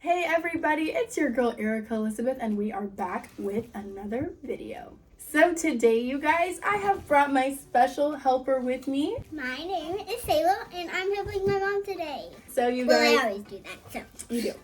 Hey everybody, it's your girl Erica Elizabeth and we are back with another video. So today you guys, I have brought my special helper with me. My name is Sayla and I'm helping my mom today. So you guys... Well, I always do that, so. You do.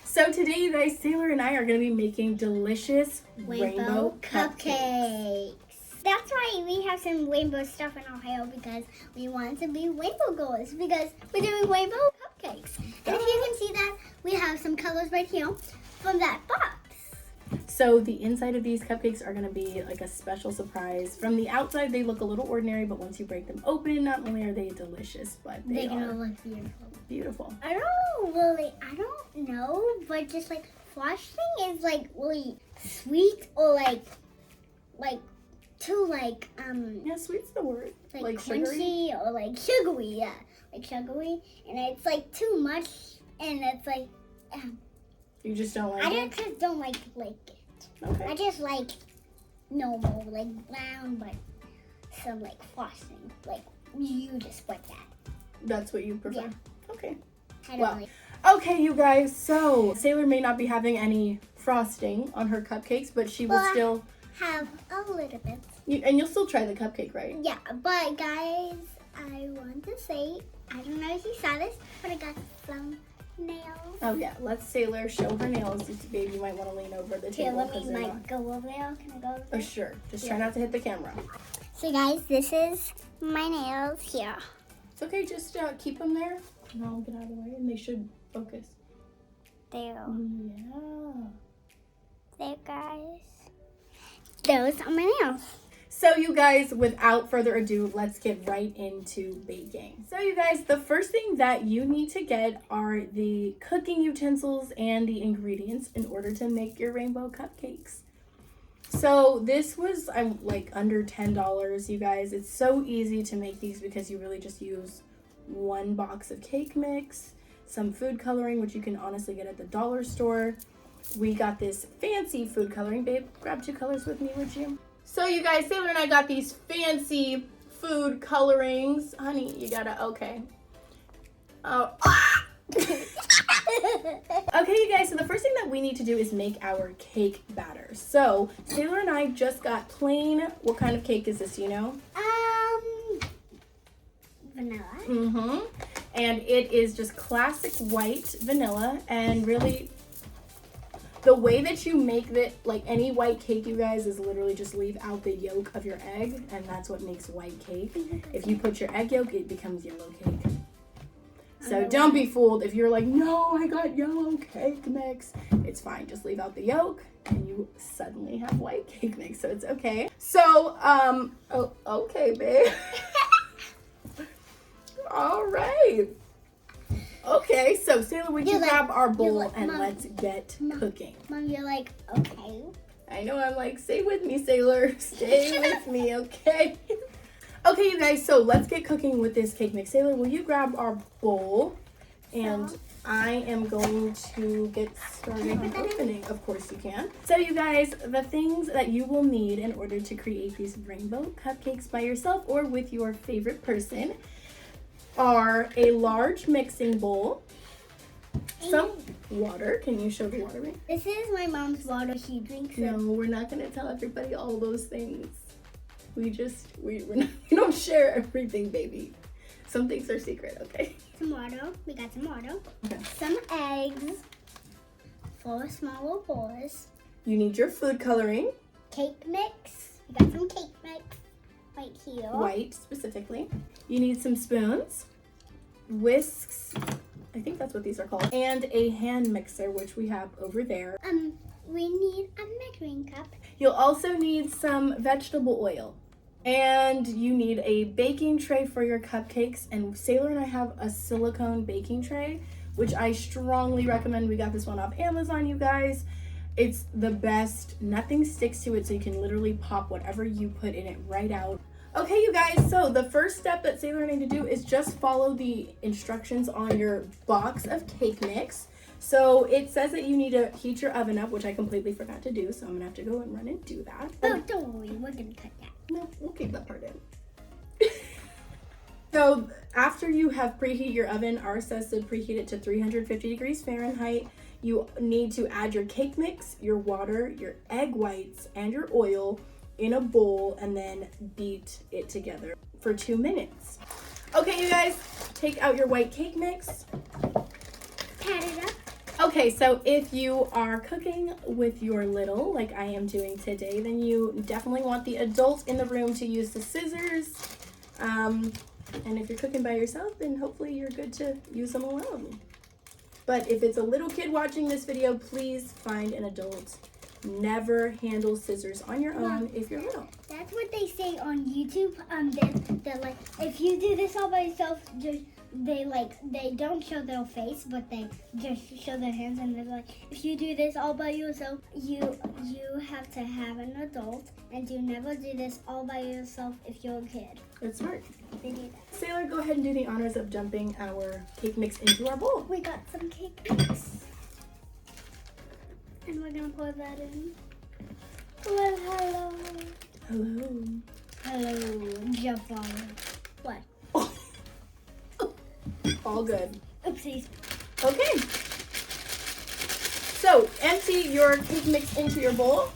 So today you guys, Sailor and I are going to be making delicious rainbow cupcakes. That's why we have some rainbow stuff in Ohio, because we want to be rainbow girls, because we're doing rainbow cupcakes. And if you can see that, we have some colors right here from that box. So the inside of these cupcakes are going to be like a special surprise. From the outside, they look a little ordinary, but once you break them open, not only are they delicious, but they're gonna look beautiful. Beautiful. I don't know, but just like frosting is like really sweet or like too like yeah, sweet's the word. like crunchy sugary or like sugary, yeah, like sugary, and it's like too much, and it's like you just don't like it? just don't like it. Okay. I just like normal, like brown, but some like frosting, like you just put that. That's what you prefer? Yeah. Okay. I don't Well, like. okay, you guys, so Sailor may not be having any frosting on her cupcakes, but she will still Have a little bit. and you'll still try the cupcake, right? Yeah, but guys, I want to say, I don't know if you saw this, but I got some nails. Oh yeah, let's Sailor show her nails. Babe, you might want to lean over the Here, table. let 'cause me they're like not- go over there. Can I go over Oh there? sure, just try not to hit the camera. So guys, this is my nails here. It's okay, just keep them there and I'll get out of the way and they should focus. There. Yeah. There, guys. Those are my nails. So you guys, without further ado, let's get right into baking. So you guys, the first thing that you need to get are the cooking utensils and the ingredients in order to make your rainbow cupcakes. So this was like under $10, you guys. It's so easy to make these because you really just use one box of cake mix, some food coloring, which you can honestly get at the dollar store. We got this fancy food coloring. Babe, grab 2 colors with me, would you? So you guys, Sailor and I got these fancy food colorings. Honey, you gotta, okay. Oh. Okay, you guys, so the first thing that we need to do is make our cake batter. So Sailor and I just got plain, what kind of cake is this, you know? Vanilla. Mm-hmm. And it is just classic white vanilla, and really the way that you make it, like any white cake, you guys, is literally just leave out the yolk of your egg, and that's what makes white cake. If you put your egg yolk, it becomes yellow cake. So don't be fooled if you're like, no, I got yellow cake mix. It's fine, just leave out the yolk and you suddenly have white cake mix, so it's okay. So, oh, okay, babe. All right. Okay, so Sailor, would you grab our bowl and let's get cooking. Mom, you're like, okay. I know, I'm like, stay with me, Sailor. Stay with me, okay? Okay, you guys, so let's get cooking with this cake mix. Sailor, will you grab our bowl? And I am going to get started on opening. Of course you can. So you guys, the things that you will need in order to create these rainbow cupcakes by yourself or with your favorite person are a large mixing bowl, some water. Can you show the water, right? This is my mom's water. She drinks it. No, we're not going to tell everybody all those things. We don't share everything, baby. Some things are secret, okay? Some water. We got some water. Okay. Some eggs. 4 smaller bowls. You need your food coloring. Cake mix. We got some cake mix right here. White, specifically. You need some spoons, whisks, I think that's what these are called, and a hand mixer, which we have over there. We need a measuring cup. You'll also need some vegetable oil. And you need a baking tray for your cupcakes. And Sailor and I have a silicone baking tray, which I strongly recommend. We got this one off Amazon, you guys. It's the best. Nothing sticks to it, so you can literally pop whatever you put in it right out. Okay, you guys, so the first step that Sailor and I need to do is just follow the instructions on your box of cake mix. So it says that you need to heat your oven up, which I completely forgot to do, so I'm gonna have to go and run and do that. Oh, don't worry, we're gonna cut that. No, we'll keep that part in. So after you have preheat your oven, ours says to preheat it to 350 degrees Fahrenheit. you need to add your cake mix, your water, your egg whites, and your oil in a bowl and then beat it together for 2 minutes. Okay, you guys, take out your white cake mix. Pat it up. Okay, so if you are cooking with your little, like I am doing today, then you definitely want the adult in the room to use the scissors. And if you're cooking by yourself, then hopefully you're good to use them alone. But if it's a little kid watching this video, please find an adult. Never handle scissors on your own if you're little. That's what they say on YouTube. They're like, if you do this all by yourself, they don't show their face, but they just show their hands, and they're like, if you do this all by yourself, you have to have an adult, and you never do this all by yourself if you're a kid. That's smart. They do that. Sailor, go ahead and do the honors of dumping our cake mix into our bowl. We got some cake mix. And we're gonna pour that in. Well, hello. Hello. Hello, Jafar. What? All good. Oopsies. Okay. So empty your cake mix into your bowl,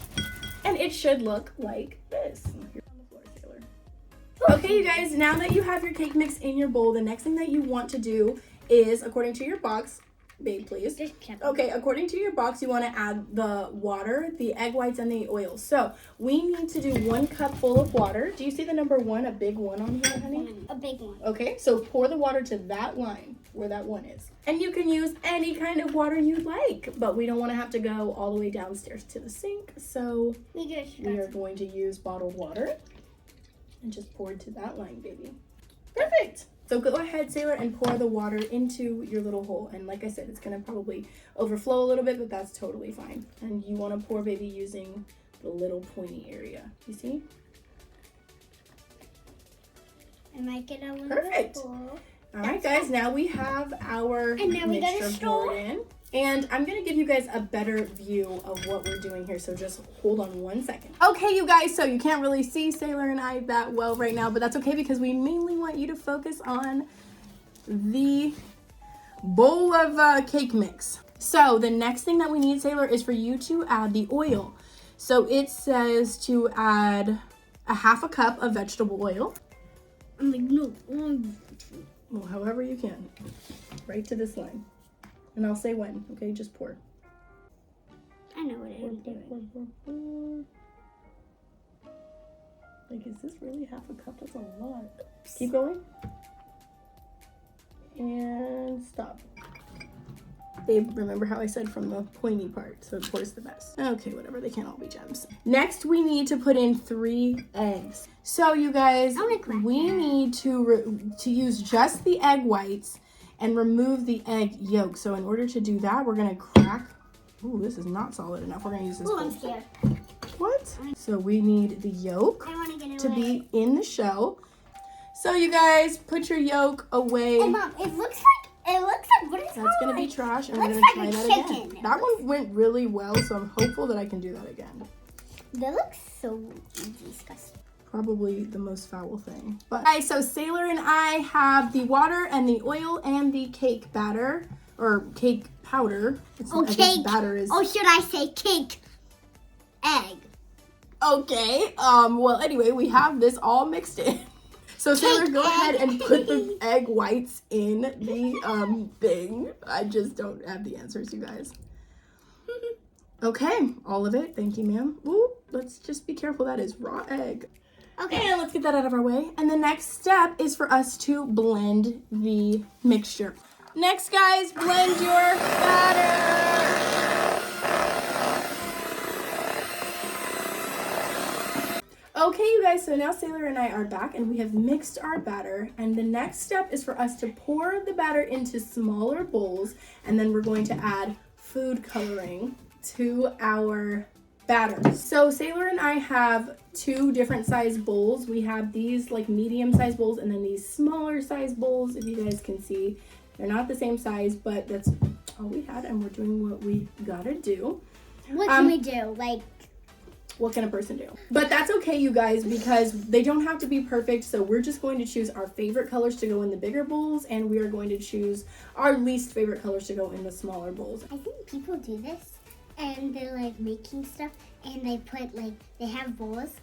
and it should look like this. Here on the floor, Sailor. Okay, you guys, now that you have your cake mix in your bowl, the next thing that you want to do is, according to your box, babe, please. Okay, according to your box, you want to add the water, the egg whites, and the oil. So we need to do 1 cup full of water. Do you see the number 1, a big 1 on here, honey? A big one. Okay, so pour the water to that line where that 1 is. And you can use any kind of water you like, but we don't want to have to go all the way downstairs to the sink. So we are going to use bottled water and just pour it to that line, baby. Perfect. So go ahead, Sailor, and pour the water into your little hole. And like I said, it's going to probably overflow a little bit, but that's totally fine. And you want to pour, baby, using the little pointy area. You see? I might get a little Perfect. bit full. All right, guys, now we have our mixture poured in. And I'm going to give you guys a better view of what we're doing here, so just hold on 1 second. Okay, you guys, so you can't really see Sailor and I that well right now, but that's okay because we mainly want you to focus on the bowl of cake mix. So the next thing that we need, Sailor, is for you to add the oil. So it says to add a 1/2 cup of vegetable oil. I'm like, no. Well, however you can. Right to this line. And I'll say when, okay? Just pour. I know what I'm doing. Pour. Like, is this really 1/2 cup? That's a lot. Keep going. And stop. Babe, remember how I said from the pointy part, so it pours the best. Okay, whatever, they can't all be gems. Next, we need to put in 3 eggs. So, you guys, we need to use just the egg whites and remove the egg yolk. So, in order to do that, we're gonna crack. Ooh, this is not solid enough. We're gonna use this. Oh, I'm scared. What? So, we need the yolk to be in the shell. So, you guys, put your yolk away. Hey, Mom, it looks like what is That's gonna be trash, and we're gonna try that again. That one went really well, so I'm hopeful that I can do that again. That looks so disgusting. Probably the most foul thing. But guys, so Sailor and I have the water and the oil and the cake batter or cake powder. Cake batter is. Oh, should I say cake egg? Okay. Well, anyway, we have this all mixed in. So Sailor, go ahead and put the egg whites in the thing. I just don't have the answers, you guys. Okay, all of it. Thank you, ma'am. Ooh, let's just be careful. That is raw egg. Okay, and let's get that out of our way. And the next step is for us to blend the mixture. Next, guys, blend your batter. Okay, you guys, so now Sailor and I are back and we have mixed our batter. And the next step is for us to pour the batter into smaller bowls. And then we're going to add food coloring to our batter. So Sailor and I have 2 different size bowls. We have these like medium size bowls and then these smaller size bowls. If you guys can see, they're not the same size, but that's all we had and we're doing what we gotta do. What can we do? Like, what can a person do? But that's okay, you guys, because they don't have to be perfect. So we're just going to choose our favorite colors to go in the bigger bowls, and we are going to choose our least favorite colors to go in the smaller bowls. I think people do this, and they're like making stuff, and they put like, they have bowls,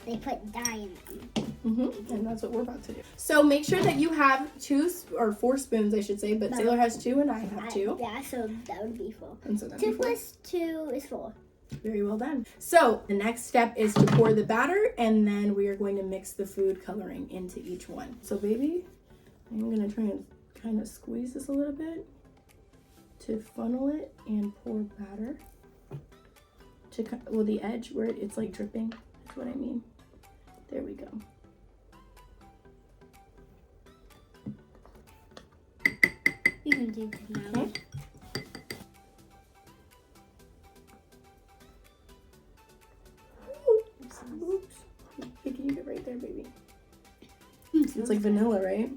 they put dye in them. And that's what we're about to do. So make sure that you have 2 or 4 spoons, I should say, but Sailor has 2 and I have 2. Yeah, so that would be 4. And so that'd 2 be 4. plus 2 is 4. Very well done. So the next step is to pour the batter, and then we are going to mix the food coloring into each one. So baby, I'm gonna try and kind of squeeze this a little bit to funnel it and pour batter to, well, the edge where it's like dripping. That's what I mean. There we go. You can do it now. Okay. Oops. Hey, can you get right there, baby? It's like vanilla, right?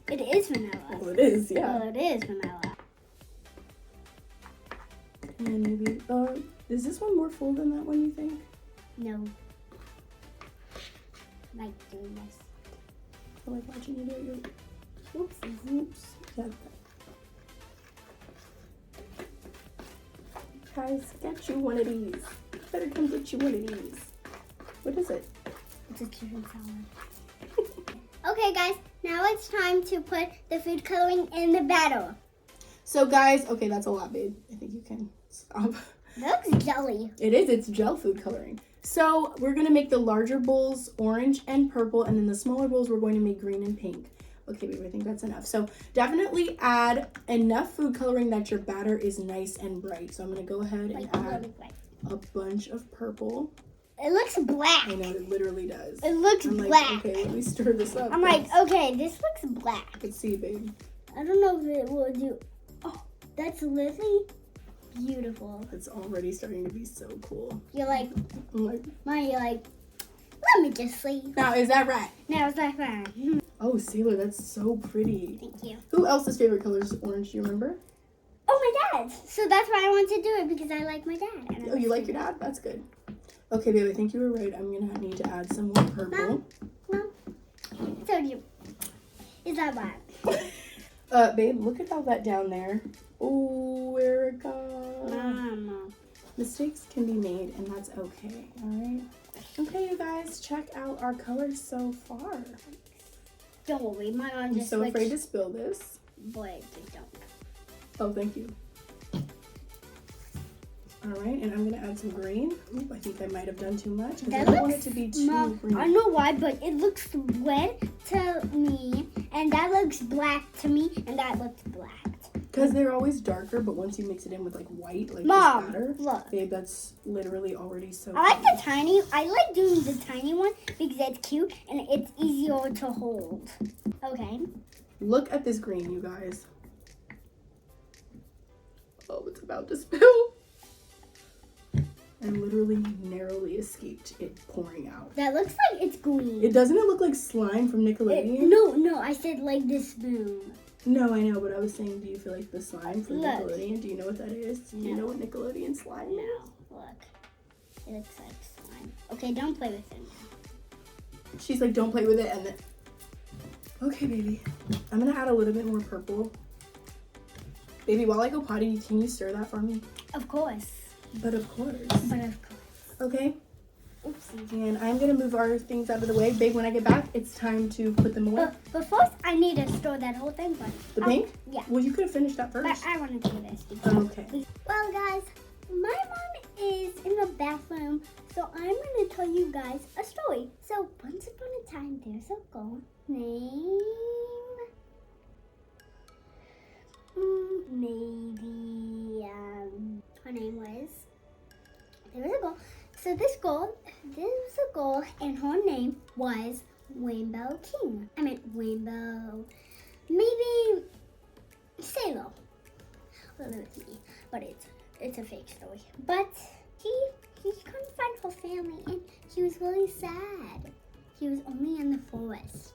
It is vanilla. Well, it is, yeah. Well, it is vanilla. And maybe, is this one more full than that one, you think? No. Like doing this. I like watching you do it. Oopsies. Oops. Yeah. Guys, get you one of these. Better come get you one of these. What is it? It's a chicken salad. Okay, guys. Now it's time to put the food coloring in the batter. So, guys, okay, that's a lot, babe. I think you can stop. That looks jelly. It is. It's gel food coloring. So, we're going to make the larger bowls orange and purple, and then the smaller bowls we're going to make green and pink. Okay, babe, I think that's enough. So, definitely add enough food coloring that your batter is nice and bright. So, I'm going to go ahead and add a bunch of purple. It looks black. I know, it literally does. It looks I'm black. like, okay, let me stir this up. I'm like, okay, this looks black. Let's see, babe. I don't know if it will do. Oh, that's literally beautiful. It's already starting to be so cool. You're like, I'm like, you're like, let me just sleep. now, is that right? Now it's like fine. Oh, Sailor, that's so pretty. Thank you. Who else's favorite color is orange? Do you remember? Oh, my dad's. So that's why I want to do it, because I like my dad. And Oh, you like your dad? That's good. Okay, babe, I think you were right. I'm going to need to add some more purple. Mom, so do you. Is that bad? Babe, look at all that down there. Oh, Erica. Mama. Mistakes can be made, and that's okay, all right? Okay, you guys, check out our colors so far. Don't worry, my mom I'm just so afraid to spill this. Boy, just don't. Oh, thank you. All right, and I'm gonna add some green. Oop, I think I might have done too much because I don't want it to be too Mom, green. I know why, but it looks red to me, and that looks black to me, and that looks black. Because they're always darker, but once you mix it in with like white, like Mom, this batter, look. babe, that's literally already so I like good. the tiny. I like doing the tiny one because it's cute and it's easier to hold. Okay. Look at this green, you guys. Oh, it's about to spill. I literally narrowly escaped it pouring out. That looks like it's green. Doesn't it look like slime from Nickelodeon? No, I said like this spoon. No, I know, but I was saying, do you feel like the slime from Look. Nickelodeon? Do you know what that is? Do you know what Nickelodeon slime is? No, look. It looks like slime. Okay, don't play with it. She's like, don't play with it, and then... Okay, baby. I'm gonna add a little bit more purple. Baby, while I go potty, can you stir that for me? Of course. But of course. But of course. Okay. Oopsie. And I'm gonna move our things out of the way. Babe, when I get back, it's time to put them away. But first, I need to store that whole thing. But The pink? Yeah. Well, you could have finished that But first. I want to do this. Because Okay. Well, guys, my mom is in the bathroom, so I'm going to tell you guys a story. So, once upon a time, there's a girl named... her name was... There was a girl. So there was a girl, and her name was Rainbow King. I mean, Rainbow... Maybe... Sailor. Well, it was me, but it's a fake story. But she couldn't find her family, and she was really sad. She was only in the forest.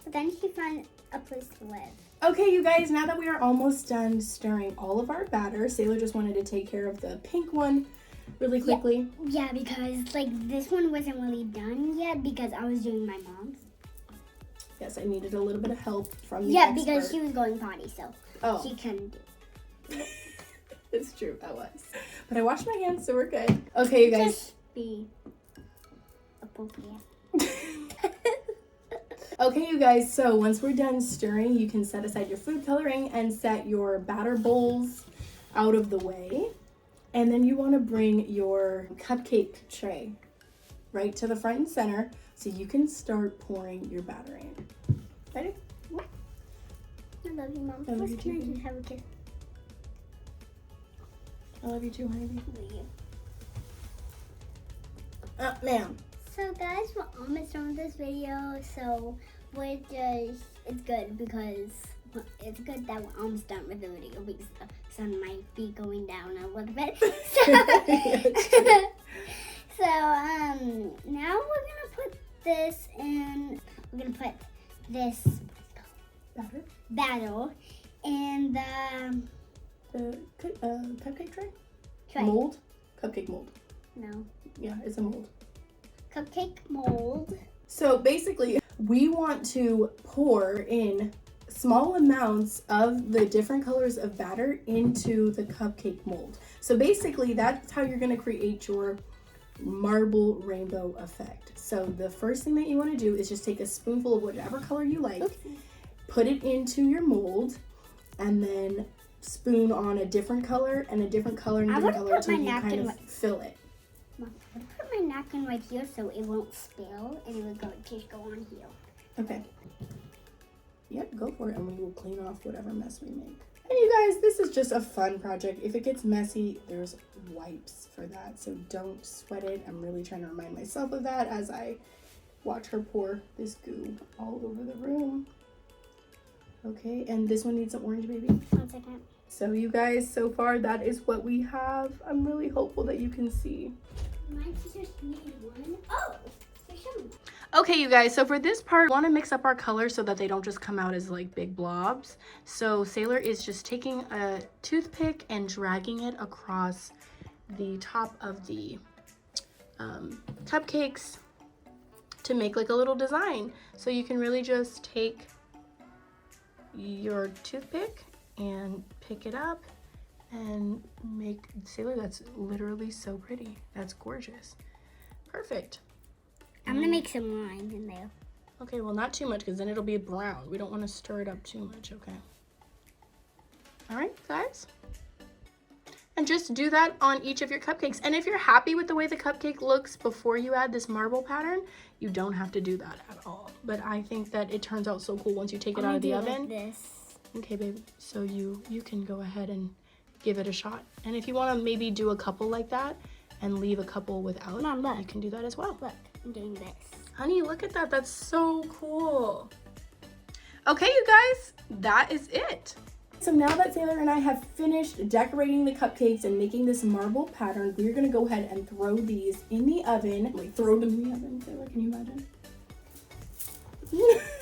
But then she found a place to live. Okay, you guys, now that we are almost done stirring all of our batter, Sailor just wanted to take care of the pink one really quickly. Yeah, because like this one wasn't really done yet because I was doing my mom's. Yes, I needed a little bit of help from the Yeah, expert. because she was going potty, so Oh. she couldn't do it. It's true, I was. But I washed my hands, so we're good. Okay, you guys. Just be appropriate. Okay, you guys, so once we're done stirring, you can set aside your food coloring and set your batter bowls out of the way. And then you want to bring your cupcake tray right to the front and center so you can start pouring your batter in. Ready? I love you, Mom. I love you First, too, can I baby. just have a kiss? I love you too, honey. Love you. Ma'am. So guys, we're almost done with this video, so we're just, it's good because it's good that we're almost done with the video because the sun might be going down a little bit. So, now we're gonna put this in, we're gonna put this batter in The cupcake tray? tray. Mold? Cupcake mold. No. Yeah, it's a mold. Cupcake mold. So basically, we want to pour in small amounts of the different colors of batter into the cupcake mold. So basically, that's how you're going to create your marble rainbow effect. So the first thing that you want to do is just take a spoonful of whatever color you like, put it into your mold, and then spoon on a different color and a different color and a different color until you kind of fill it. Mom, I'm gonna put my napkin right here so it won't spill and it will just go on here. Okay. Yep, go for it, and we will clean off whatever mess we make. And you guys, this is just a fun project. If it gets messy, there's wipes for that, so don't sweat it. I'm really trying to remind myself of that as I watch her pour this goo all over the room. Okay, and this one needs an orange, baby. 1 second. So you guys, so far that is what we have. I'm really hopeful that you can see. My just needed one. Oh, there's some. Okay, you guys, so for this part, we want to mix up our colors so that they don't just come out as like big blobs. So Sailor is just taking a toothpick and dragging it across the top of the cupcakes to make like a little design. So you can really just take your toothpick and pick it up and make Sailor. That's literally so pretty. That's gorgeous. Perfect. I'm gonna make some lines in there. Okay, well, not too much because then it'll be brown. We don't want to stir it up too much, okay? All right, guys. And just do that on each of your cupcakes. And if you're happy with the way the cupcake looks before you add this marble pattern, you don't have to do that at all. But I think that it turns out so cool once you take it out of the oven. Like this. Okay, babe. So you can go ahead and give it a shot. And if you want to maybe do a couple like that and leave a couple without, Mom, look. you can do that as well. Look, I'm doing this. Honey, look at that. That's so cool. Okay, you guys, that is it. So now that Sailor and I have finished decorating the cupcakes and making this marble pattern, we're going to go ahead and throw these in the oven. Wait, throw them in the oven, Sailor. Can you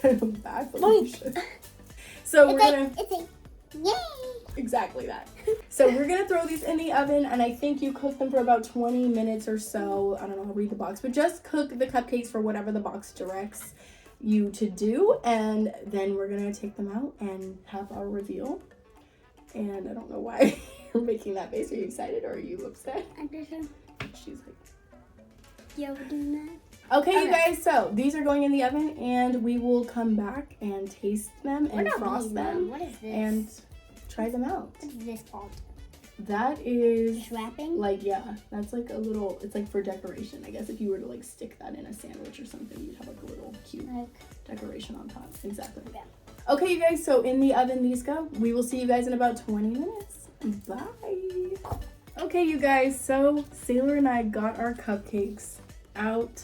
imagine? Bad solution. So we're going to... It's a yay! Exactly that. So we're gonna throw these in the oven, and I think you cook them for about 20 minutes or so. I don't know, I'll read the box, but just cook the cupcakes for whatever the box directs you to do, and then we're gonna take them out and have our reveal. And I don't know why you're making that face. Are you excited or are you upset? I did it. She's like, You ever doing that? okay, you guys, so these are going in the oven, and we will come back and taste them and frost them What is this? and try them out. What is this called? That is Just wrapping? like, yeah, that's like a little, it's like for decoration. I guess if you were to like stick that in a sandwich or something, you'd have like a little cute decoration on top. Exactly. Yeah. Okay, you guys, so in the oven these go. We will see you guys in about 20 minutes. Bye. Okay, you guys, so Sailor and I got our cupcakes out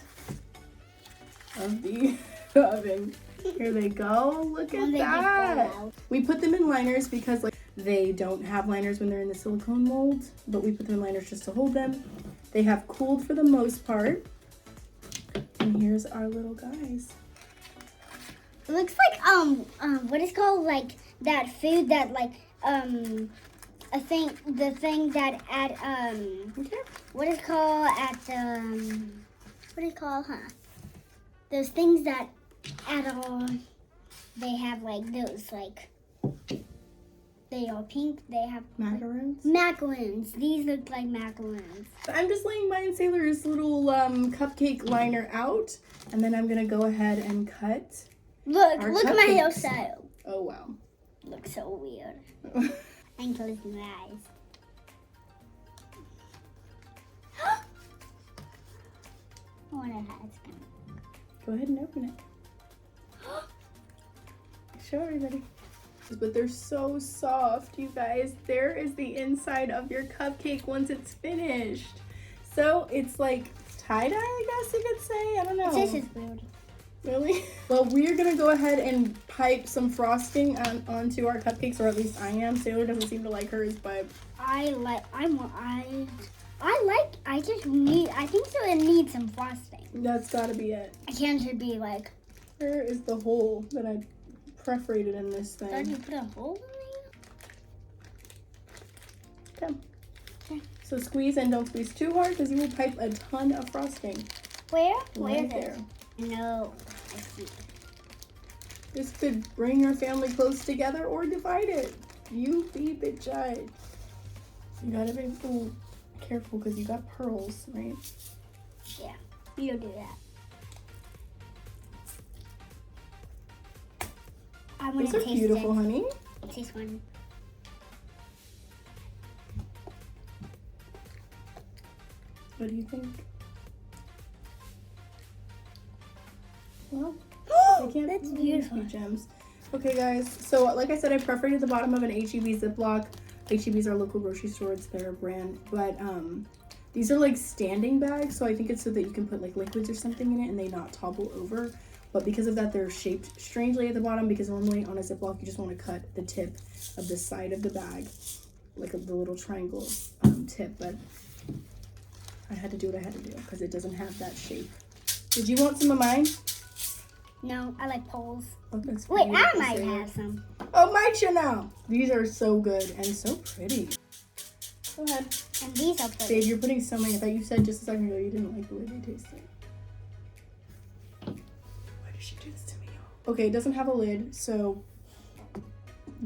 of the oven. Here they go. Look at that. We put them in liners because like they don't have liners when they're in the silicone mold, but we put them in liners just to hold them. They have cooled for the most part. And here's our little guys. It looks like what is called like that food that like the thing that at Okay. what is called at what is called those things that at they have like those like they are pink. They have Macaroons. Macaroons. These look like macaroons. I'm just laying mine Sailor's little cupcake liner out, and then I'm gonna go ahead and cut. Look at my cupcakes. hairstyle. Oh wow. Looks so weird. And close my eyes. I wonder how it's gonna. Go ahead and open it. Show everybody. But they're so soft, you guys. There is the inside of your cupcake once it's finished. So it's like tie-dye, I guess you could say. I don't know. This is weird. Really? Well, we're gonna go ahead and pipe some frosting onto our cupcakes, or at least I am. Sailor doesn't seem to like hers, but I think so it needs some frosting. that's gotta be it. I can't just be like, Where is the hole that I perforated in this did thing? you put a hole in Okay. Okay. So squeeze and don't squeeze too hard because you will pipe a ton of frosting. there? Where Right is there. it? No. I see. This could bring your family close together or divide it. You be the judge. You gotta be a little careful because you got pearls, right? Yeah. You do that. I want These to are taste beautiful, honey. it. Taste one. What do you think? Well, I can't That's really beautiful. see gems. Okay, guys. So, like I said, I perforated the bottom of an HEB Ziploc. HEB's our local grocery store. It's their brand. But these are like standing bags, so I think it's so that you can put like liquids or something in it and they not topple over. But because of that, they're shaped strangely at the bottom because normally on a Ziploc, you just want to cut the tip of the side of the bag, like the little triangle tip. But I had to do what I had to do because it doesn't have that shape. Did you want some of mine? No, I like poles. Oh, that's Wait, I beautiful, might Sailor. have some. Oh, my Chanel. These are so good and so pretty. Go ahead. And these are pretty. Babe, you're putting so many. I thought you said just a second ago you didn't like the way they tasted. Why did she do this to me, y'all? Okay, it doesn't have a lid, so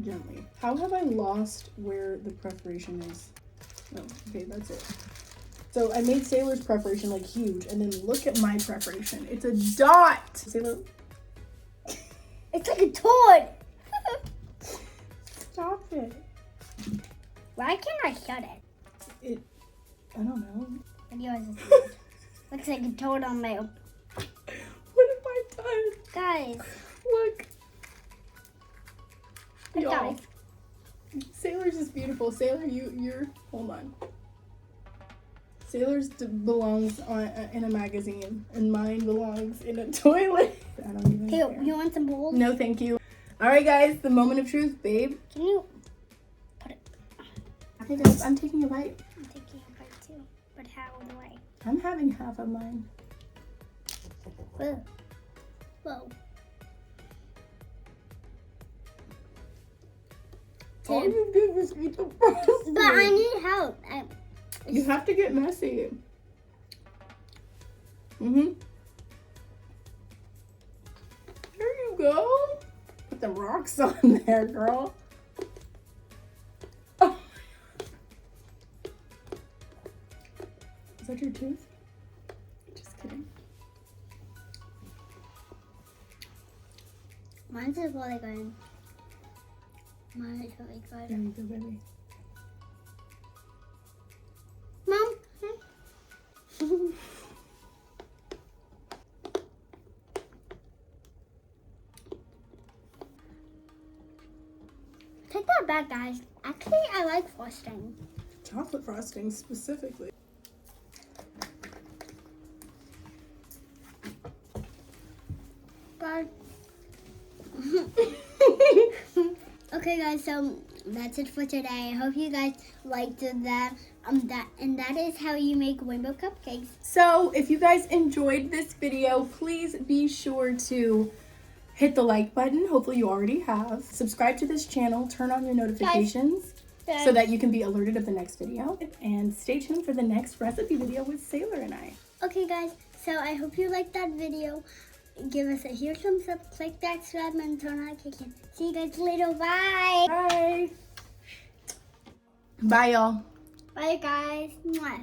gently. How have I lost where the preparation is? Oh, okay, that's it. So I made Sailor's preparation like huge, and then look at my preparation. It's a dot. Sailor, It's like a toad. stop it. Why can't I shut it? I don't know. And yours is weird. Looks like a toad on my. What have I done? Guys, Look. Y'all. guys. Sailor's is beautiful. Sailor, you're hold on. Sailor's belongs in a magazine, and mine belongs in a toilet. I don't even Here, care. you want some bowls? No, thank you. All right, guys, the moment of truth, babe. Can you put it? Hey, guys, I'm taking a bite. I'm taking a bite too. But how do I? I'm having half of mine. Whoa. Whoa. All you did was eat the frosting. But I need help. You have to get messy. There you go. Put the rocks on there, girl. Oh. Is that your tooth? Just kidding. Mine's is really good. Mine is really There good. you go, baby. Mom. Take that back, guys. Actually, I like frosting. Chocolate frosting specifically. Bye. Okay, guys. So that's it for today. I hope you guys liked that. That is how you make rainbow cupcakes. So if you guys enjoyed this video, please be sure to hit the like button. Hopefully you already have. Subscribe to this channel. Turn on your notifications so that you can be alerted of the next video. And stay tuned for the next recipe video with Sailor and I. Okay, guys. So I hope you liked that video. Give us a huge thumbs up. Click that subscribe button. Turn on notifications. See you guys later. Bye. Bye. Bye, y'all. Bye, guys. Mwah.